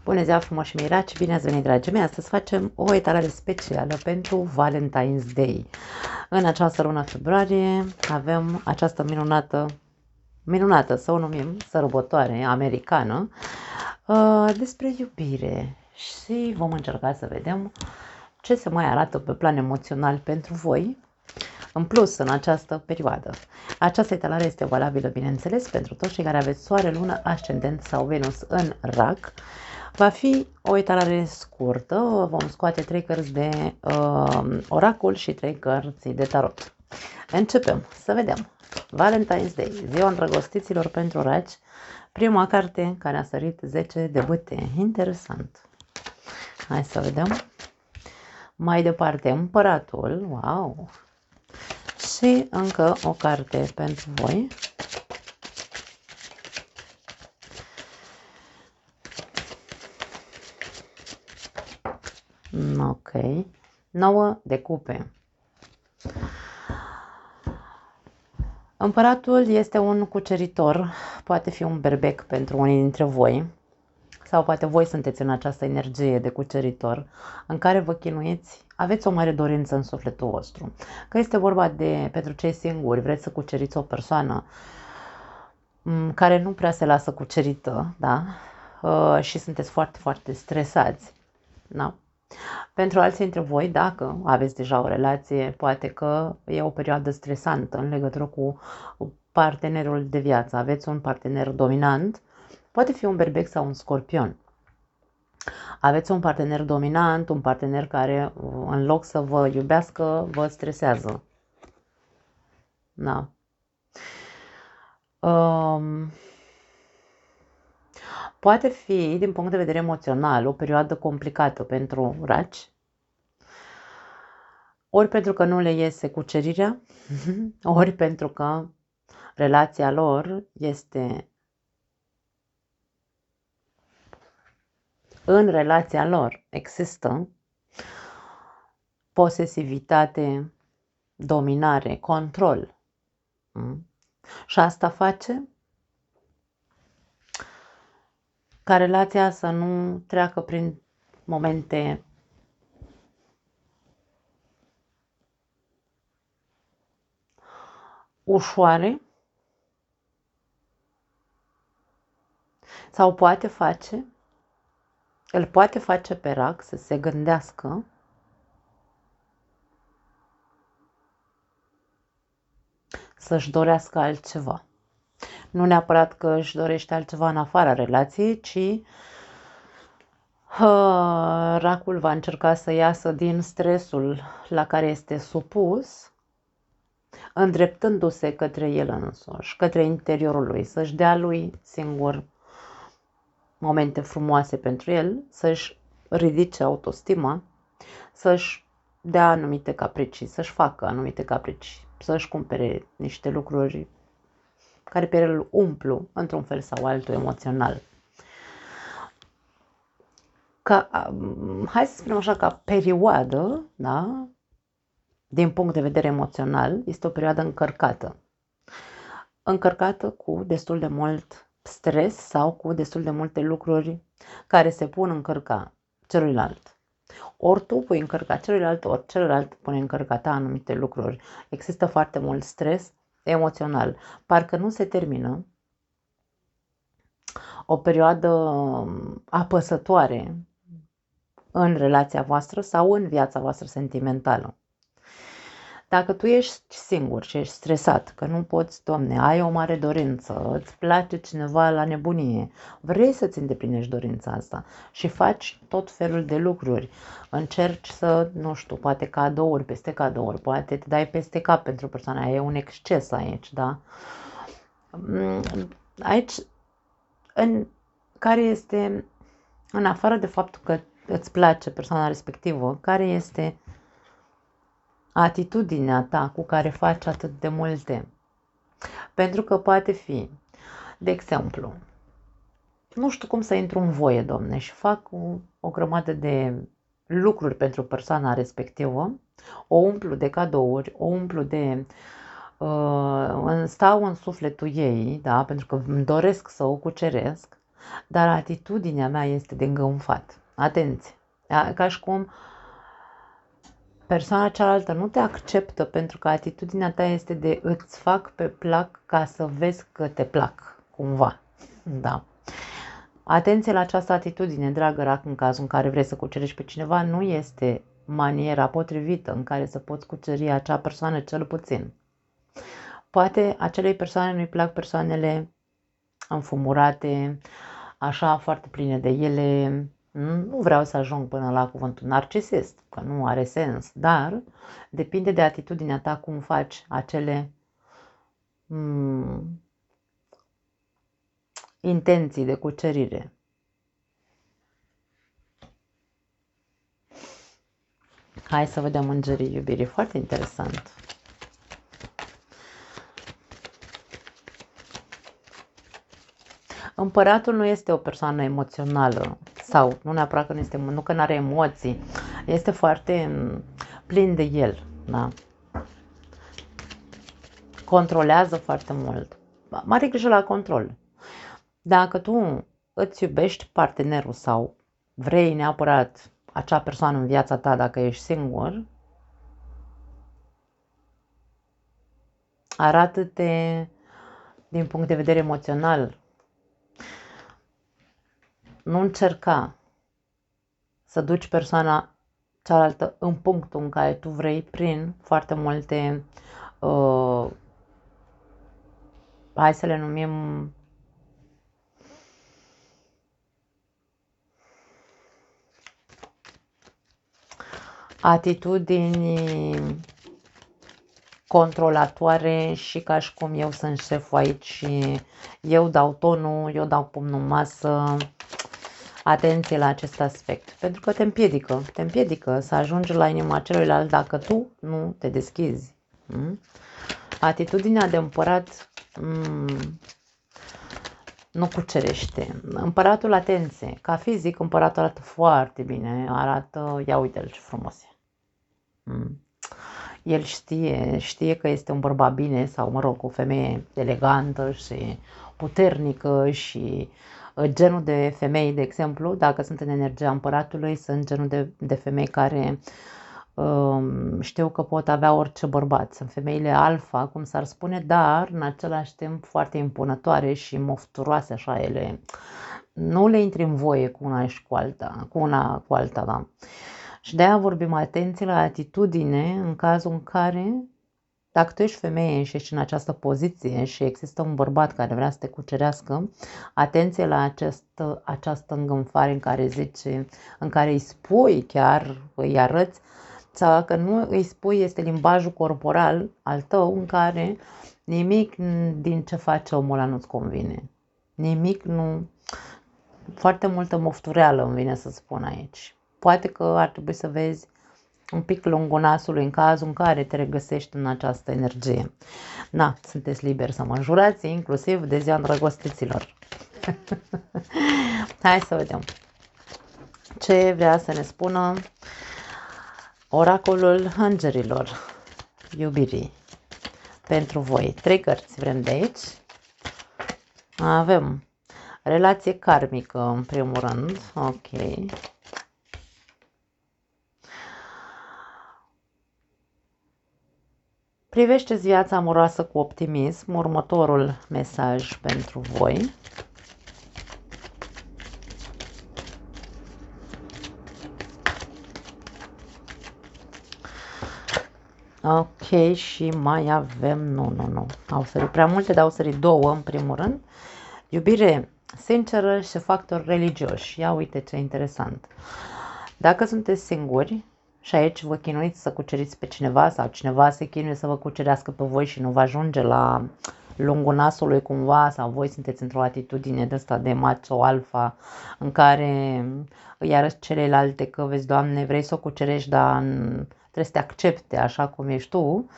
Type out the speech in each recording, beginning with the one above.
Bună ziua frumoși miraci, bine ați venit dragii mei, astăzi facem o etalare specială pentru Valentine's Day. În această lună februarie avem această minunată să o numim sărbătoare americană despre iubire și vom încerca să vedem ce se mai arată pe plan emoțional pentru voi. În plus, în această perioadă, această etalare este valabilă, bineînțeles, pentru toți cei care aveți soare, lună, ascendent sau Venus în rac. Va fi o etalare scurtă, vom scoate 3 cărți de oracol și 3 cărți de tarot. Începem să vedem. Valentine's Day, ziua îndrăgostiților pentru raci. Prima carte care a sărit 10 de bâte. Interesant. Hai să vedem. Mai departe, Împăratul. Wow! Și încă o carte pentru voi. Ok. 9 de cupe. Împăratul este un cuceritor, poate fi un berbec pentru unii dintre voi, sau poate voi sunteți în această energie de cuceritor, în care vă chinuiți, aveți o mare dorință în sufletul vostru. Că este vorba de, pentru cei singuri, vreți să cuceriți o persoană care nu prea se lasă cucerită, da? Și sunteți foarte, foarte stresați, da? Pentru alții dintre voi, dacă aveți deja o relație, poate că e o perioadă stresantă în legătură cu partenerul de viață. Aveți un partener dominant, poate fi un berbec sau un scorpion. Aveți un partener dominant, un partener care în loc să vă iubească, vă stresează. Da. Poate fi, din punct de vedere emoțional, o perioadă complicată pentru raci, ori pentru că nu le iese cucerirea, ori pentru că relația lor este în relația lor există posesivitate, dominare, control. Și asta face ca relația să nu treacă prin momente ușoare sau îl poate face pe rac să se gândească să-și dorească altceva. Nu neapărat că își dorește altceva în afara relației, ci racul va încerca să iasă din stresul la care este supus, îndreptându-se către el însuși, către interiorul lui, să-și dea lui singur momente frumoase pentru el, să-și ridice autostima, să-și dea anumite capricii, să-și facă anumite capricii, să-și cumpere niște lucruri care pe el îl umplu într-un fel sau altul emoțional. Hai să spunem așa, ca perioadă, da? Din punct de vedere emoțional, este o perioadă încărcată. Încărcată cu destul de mult stres sau cu destul de multe lucruri care se pun încărca celuilalt. Ori tu pui încărca celuilalt, ori celălalt pune încărca ta anumite lucruri. Există foarte mult stres emoțional. Parcă nu se termină o perioadă apăsătoare în relația voastră sau în viața voastră sentimentală. Dacă tu ești singur și ești stresat, că nu poți, Doamne, ai o mare dorință, îți place cineva la nebunie, vrei să-ți îndeplinești dorința asta și faci tot felul de lucruri, încerci să, nu știu, poate cadouri peste cadouri, poate te dai peste cap pentru persoana aia, e un exces aici, da? Aici, care este, în afară de faptul că îți place persoana respectivă, care este atitudinea ta cu care faci atât de multe? Pentru că poate fi, de exemplu, nu știu cum să intru în voie, domne, și fac o grămadă de lucruri pentru persoana respectivă, o umplu de cadouri, o umplu de... stau în sufletul ei, da, pentru că îmi doresc să o cuceresc, dar atitudinea mea este de îngânfat. Atenție! Ca și cum persoana cealaltă nu te acceptă pentru că atitudinea ta este de îți fac pe plac ca să vezi că te plac, cumva. Da. Atenție la această atitudine, dragă rac, în cazul în care vrei să cucerești pe cineva, nu este maniera potrivită în care să poți cuceri acea persoană cel puțin. Poate acelei persoane nu-i plac persoanele înfumurate, așa foarte pline de ele. Nu vreau să ajung până la cuvântul narcisist, că nu are sens, dar depinde de atitudinea ta cum faci acele intenții de cucerire. Hai să vedem îngerii iubirii, foarte interesant. Împăratul nu este o persoană emoțională sau nu neapărat că nu este, nu că nu are emoții, este foarte plin de el, da? Controlează foarte mult. Mare grijă la control. Dacă tu îți iubești partenerul sau vrei neapărat acea persoană în viața ta dacă ești singur, arată-te din punct de vedere emoțional. Nu încerca să duci persoana cealaltă în punctul în care tu vrei prin foarte multe, hai să le numim, atitudini controlatoare și ca și cum eu sunt șeful aici și eu dau tonul, eu dau pumnul în masă. Atenție la acest aspect, pentru că te împiedică să ajungi la inima celuilalt dacă tu nu te deschizi. Atitudinea de împărat nu cucerește. Împăratul, atenție, ca fizic împăratul arată foarte bine, arată, ia uite-l ce frumos e. El știe că este un bărbat bine sau, mă rog, o femeie elegantă și puternică și genul de femei, de exemplu, dacă sunt în energia împăratului, sunt genul de femei care știu că pot avea orice bărbat. Sunt femeile alfa, cum s-ar spune, dar în același timp foarte impunătoare și mofturoase așa ele. Nu le intri în voie cu una și cu alta, da. Și de-aia vorbim atenție la atitudine în cazul în care, dacă tu ești femeie și ești în această poziție și există un bărbat care vrea să te cucerească, atenție la această îngânfare în care zice, în care îi spui chiar, îi arăți, sau dacă nu îi spui, este limbajul corporal al tău în care nimic din ce face omul ăla nu-ți convine. Nimic nu... Foarte multă moftureală îmi vine să spun aici. Poate că ar trebui să vezi un pic lungul nasului în cazul în care te regăsești în această energie. Na, sunteți liberi să mă înjurați, inclusiv de ziua îndrăgostiților. Hai să vedem ce vrea să ne spună oracolul îngerilor iubirii pentru voi. 3 cărți vrem de aici. Avem relație karmică în primul rând. Ok. Privește-ți viața amoroasă cu optimism. Următorul mesaj pentru voi. Ok, și mai avem, nu, au sărit prea multe, dar au sărit 2 în primul rând. Iubire sinceră și factori religioși. Ia uite ce interesant. Dacă sunteți singuri și aici vă chinuiți să cuceriți pe cineva sau cineva se chinuie să vă cucerească pe voi și nu vă ajunge la lungul nasului cumva, sau voi sunteți într-o atitudine de asta de macho alfa în care îi arăți celelalte că, vezi, Doamne, vrei să o cucerești, dar trebuie să te accepte așa cum ești tu.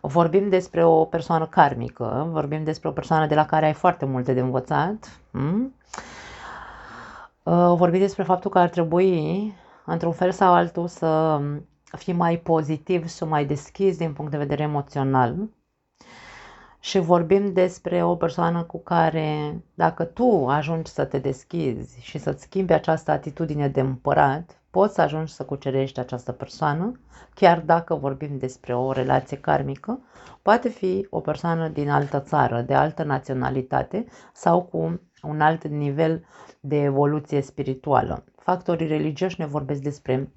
Vorbim despre o persoană karmică, vorbim despre o persoană de la care ai foarte multe de învățat. Vorbim despre faptul că ar trebui, într-un fel sau altul, să fii mai pozitiv și mai deschis din punct de vedere emoțional. și vorbim despre o persoană cu care, dacă tu ajungi să te deschizi și să-ți schimbi această atitudine de împărat, poți să ajungi să cucerești această persoană, chiar dacă vorbim despre o relație karmică, poate fi o persoană din altă țară, de altă naționalitate sau cu un alt nivel de evoluție spirituală. Factorii religioși ne vorbesc despre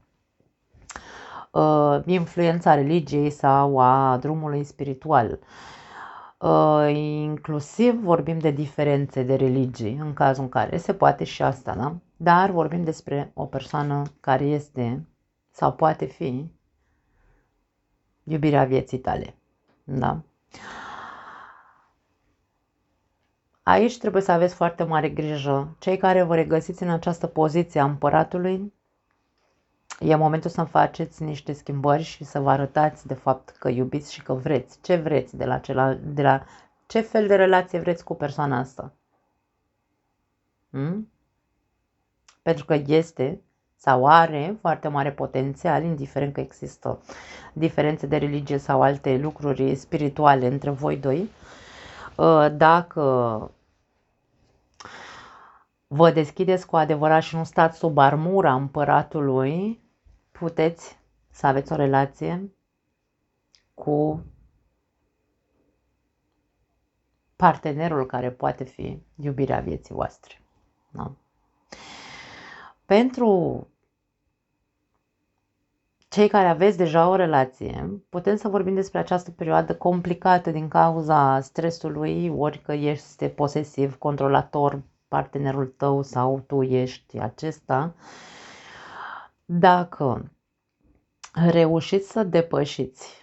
influența religiei sau a drumului spiritual. Inclusiv vorbim de diferențe de religii, în cazul în care se poate și asta, da? Dar vorbim despre o persoană care este sau poate fi iubirea vieții tale, da? Aici trebuie să aveți foarte mare grijă. Cei care vă regăsiți în această poziție a împăratului, e momentul să faceți niște schimbări și să vă arătați de fapt că iubiți și că vreți. Ce vreți de la celălalt, de la ce fel de relație vreți cu persoana asta. Pentru că este sau are foarte mare potențial, indiferent că există diferențe de religie sau alte lucruri spirituale între voi doi. Dacă vă deschideți cu adevărat și nu stați sub armura împăratului, puteți să aveți o relație cu partenerul care poate fi iubirea vieții voastre. Da? Pentru cei care aveți deja o relație, putem să vorbim despre această perioadă complicată din cauza stresului, ori că este posesiv, controlator partenerul tău sau tu ești acesta. Dacă reușiți să depășiți,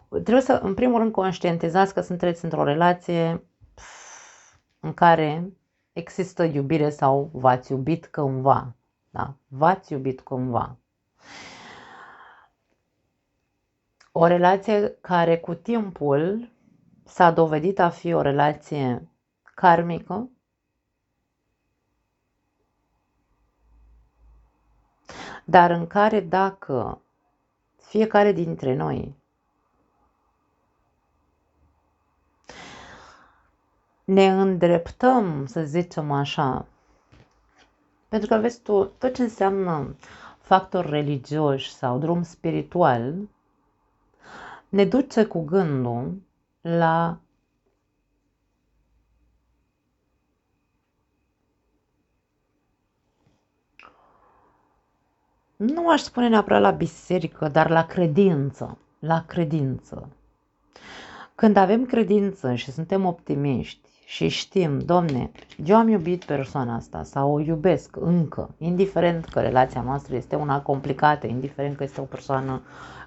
trebuie să, în primul rând, conștientizați că sunteți într-o relație în care există iubire sau v-ați iubit cândva. Da? V-ați iubit cândva. O relație care cu timpul s-a dovedit a fi o relație karmică, dar în care dacă fiecare dintre noi ne îndreptăm, să zicem așa, pentru că vezi tu, tot ce înseamnă factor religios sau drum spiritual, ne duce cu gândul la nu aș spune neapărat la biserică, dar la credință. La credință. Când avem credință și suntem optimiști și știm, Domne, eu am iubit persoana asta sau o iubesc încă, indiferent că relația noastră este una complicată, indiferent că este o persoană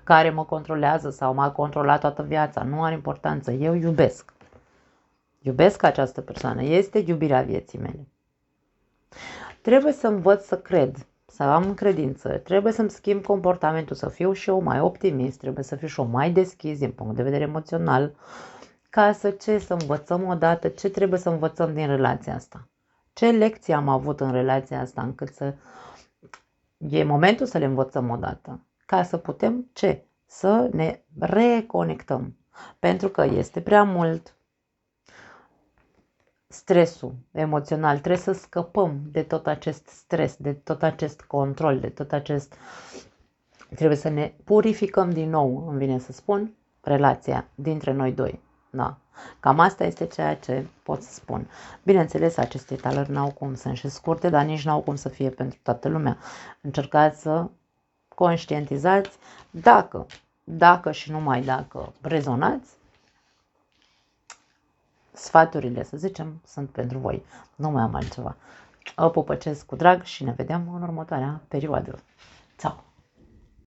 care mă controlează sau m-a controlat toată viața, nu are importanță, eu iubesc. Iubesc această persoană, este iubirea vieții mele. Trebuie să învăț să cred, să am credință, trebuie să-mi schimb comportamentul, să fiu și eu mai optimist, trebuie să fiu și eu mai deschis din punct de vedere emoțional, ca să învățăm odată ce trebuie să învățăm din relația asta. Ce lecții am avut în relația asta încât e momentul să le învățăm odată, ca să putem să ne reconectăm. Pentru că este prea mult stresul emoțional, trebuie să scăpăm de tot acest stres, de tot acest control, de tot acest... Trebuie să ne purificăm din nou, îmi vine să spun, relația dintre noi doi. Da. Cam asta este ceea ce pot să spun. Bineînțeles, aceste etalări n-au cum să și scurte, dar nici n-au cum să fie pentru toată lumea. Încercați să conștientizați dacă și numai dacă rezonați, sfaturile, să zicem, sunt pentru voi. Nu mai am altceva. O pupăcesc cu drag și ne vedem în următoarea perioadă. Ciao!